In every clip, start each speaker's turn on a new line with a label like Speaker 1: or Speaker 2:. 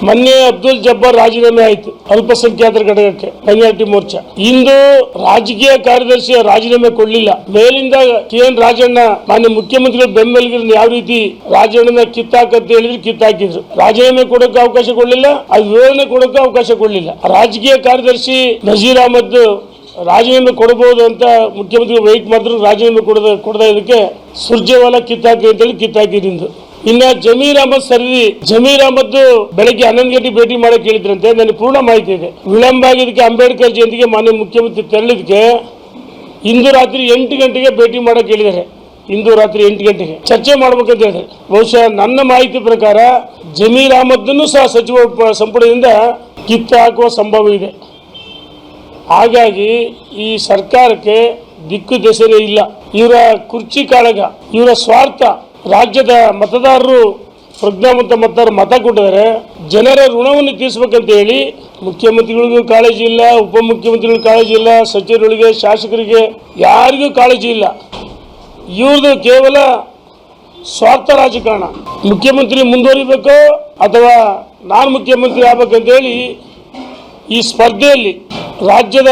Speaker 1: ಮೊನ್ನೆ ಅಬ್ದುಲ್ ಜಬ್ಬಾರ್ ರಾಜೀನಾಮೆ ಆಯಿತು ಅಲ್ಪಸಂಖ್ಯಾತರ ಘಟಕಕ್ಕೆ ಮೈನಾರಿಟಿ ಮೋರ್ಚಾ. ಇಂದು ರಾಜಕೀಯ ಕಾರ್ಯದರ್ಶಿ ರಾಜೀನಾಮೆ ಕೊಡಲಿಲ್ಲ. ಮೇಲಿಂದ KN ರಾಜಣ್ಣ ಮಾನ್ಯ ಮುಖ್ಯಮಂತ್ರಿಗಳು ಬೆಂಬಲಿಗರನ್ನು ಯಾವ ರೀತಿ ರಾಜಣ್ಣನ ಕಿತ್ತಾಕಂತ ಹೇಳಿದ್ರು ಕಿತ್ತಾಕಿದ್ರು. ರಾಜೀನಾಮೆ ಕೊಡೋಕೆ ಅವಕಾಶ ಕೊಡಲಿಲ್ಲ, ಅದು ವಿವರಣೆ ಕೊಡೋಕೆ ಅವಕಾಶ ಕೊಡಲಿಲ್ಲ. ರಾಜಕೀಯ ಕಾರ್ಯದರ್ಶಿ ನಜೀರ್ ಅಹಮದ್ ರಾಜೀನಾಮೆ ಕೊಡಬಹುದು ಅಂತ ಮುಖ್ಯಮಂತ್ರಿ ವೆಯ್ಟ್ ಮಾಡಿದ್ರು, ರಾಜೀನಾಮೆ ಕೊಡದ ಇದಕ್ಕೆ ಸುರ್ಜೇವಾಲಾ ಕಿತ್ತಾಕಿ ಅಂತೇಳಿ ಕಿತ್ತಾಕಿದ್ದು. ಇನ್ನ ಜಮೀರ್ ಅಹಮದ್ ಬೆಳಗ್ಗೆ 11 ಗಂಟೆ ಭೇಟಿ ಮಾಡಕ್ಕೆ ಹೇಳಿದ್ರಂತೆ. ನನಗೆ ಪೂರ್ಣ ಮಾಹಿತಿ ಇದೆ. ವಿಳಂಬ ಆಗಿದ್ದಕ್ಕೆ ಅಂಬೇಡ್ಕರ್ ಜಯಂತಿಗೆ ಮಾನ್ಯ ಮುಖ್ಯಮಂತ್ರಿ ತೆರಳಿದಕ್ಕೆ ಇಂದು ರಾತ್ರಿ 8 ಗಂಟೆಗೆ ಭೇಟಿ ಮಾಡಕ್ಕೆ ಹೇಳಿದ್ದಾರೆ. ಇಂದು ರಾತ್ರಿ 8 ಗಂಟೆಗೆ ಚರ್ಚೆ ಮಾಡ್ಬೇಕಂತ ಹೇಳಿದ್ರೆ, ಬಹುಶಃ ನನ್ನ ಮಾಹಿತಿ ಪ್ರಕಾರ ಜಮೀರ್ ಅಹಮದ್ನೂ ಸಹ ಸಚಿವ ಸಂಪುಟದಿಂದ ಕಿತ್ತು ಹಾಕುವ ಸಂಭವ ಇದೆ. ಹಾಗಾಗಿ ಈ ಸರ್ಕಾರಕ್ಕೆ ದಿಕ್ಕು ದೆಸೆನೇ ಇಲ್ಲ. ಇವರ ಕುರ್ಚಿ ಕಾಳಗ, ಇವರ ಸ್ವಾರ್ಥ. ರಾಜ್ಯದ ಮತದಾರರು ಪ್ರಜ್ಞಾವಂತ ಮತದಾರರು ಮತ ಕೊಟ್ಟಿದ್ದಾರೆ. ಜನರ ಋಣವನ್ನು ತೀರಿಸಬೇಕಂತ ಹೇಳಿ ಮುಖ್ಯಮಂತ್ರಿಗಳಿಗೂ ಕಾಳಜಿ ಇಲ್ಲ, ಉಪಮುಖ್ಯಮಂತ್ರಿಗಳಿಗೂ ಕಾಳಜಿ ಇಲ್ಲ, ಸಚಿವರುಗಳಿಗೆ, ಶಾಸಕರಿಗೆ ಯಾರಿಗೂ ಕಾಳಜಿ ಇಲ್ಲ. ಇವ್ರದ್ದು ಕೇವಲ ಸ್ವಾರ್ಥ ರಾಜಕಾರಣ. ಮುಖ್ಯಮಂತ್ರಿ ಮುಂದುವರಿಬೇಕು ಅಥವಾ ನಾನು ಮುಖ್ಯಮಂತ್ರಿ ಆಗ್ಬೇಕಂತೇಳಿ ಈ ಸ್ಪರ್ಧೆಯಲ್ಲಿ ರಾಜ್ಯದ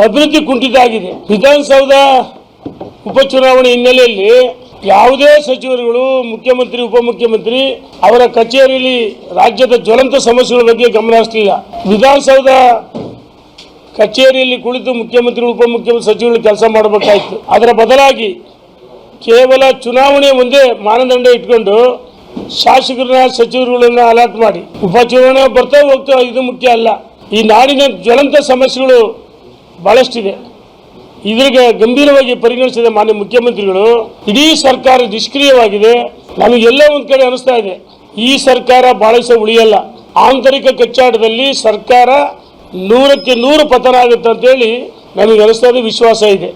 Speaker 1: ಅಭಿವೃದ್ಧಿ ಕುಂಠಿತ ಆಗಿದೆ. ವಿಧಾನಸೌಧ ಉಪಚುನಾವಣೆ ಹಿನ್ನೆಲೆಯಲ್ಲಿ ಯಾವುದೇ ಸಚಿವರುಗಳು, ಮುಖ್ಯಮಂತ್ರಿ, ಉಪಮುಖ್ಯಮಂತ್ರಿ ಅವರ ಕಚೇರಿಯಲ್ಲಿ ರಾಜ್ಯದ ಜ್ವಲಂತ ಸಮಸ್ಯೆಗಳ ಬಗ್ಗೆ ಗಮನ ಹರಿಸಲಿಲ್ಲ. ವಿಧಾನಸೌಧ ಕಚೇರಿಯಲ್ಲಿ ಕುಳಿತು ಮುಖ್ಯಮಂತ್ರಿ, ಉಪಮುಖ್ಯಮಂತ್ರಿ, ಸಚಿವರು ಕೆಲಸ ಮಾಡಬೇಕಾಯಿತು. ಅದರ ಬದಲಾಗಿ ಕೇವಲ ಚುನಾವಣೆ ಒಂದೇ ಮಾನದಂಡ ಇಟ್ಕೊಂಡು ಶಾಸಕರನ್ನ, ಸಚಿವರುಗಳನ್ನ ಅಲರ್ಟ್ ಮಾಡಿ ಉಪಚುನಾವಣೆ ಬರ್ತಾ ಹೋಗ್ತಾ ಇದು ಮುಖ್ಯ ಅಲ್ಲ. ಈ ನಾಡಿನ ಜ್ವಲಂತ ಸಮಸ್ಯೆಗಳು ಬಹಳಷ್ಟಿದೆ. ಇದ್ರಿಗೆ ಗಂಭೀರವಾಗಿ ಪರಿಗಣಿಸಿದ ಮಾನ್ಯ ಮುಖ್ಯಮಂತ್ರಿಗಳು ಇಡೀ ಸರ್ಕಾರ ನಿಷ್ಕ್ರಿಯವಾಗಿದೆ. ನಮಗೆಲ್ಲ ಒಂದು ಕಡೆ ಅನಿಸ್ತಾ ಇದೆ, ಈ ಸರ್ಕಾರ ಬಹಳ ದಿವಸ ಉಳಿಯಲ್ಲ. ಆಂತರಿಕ ಕಚ್ಚಾಟದಲ್ಲಿ ಸರ್ಕಾರ 100ಕ್ಕೆ 100 ಪತನ ಆಗುತ್ತೆ ಅಂತೇಳಿ ನಮಗೆ ಅನಿಸ್ತಾ ಇದೆ, ವಿಶ್ವಾಸ ಇದೆ.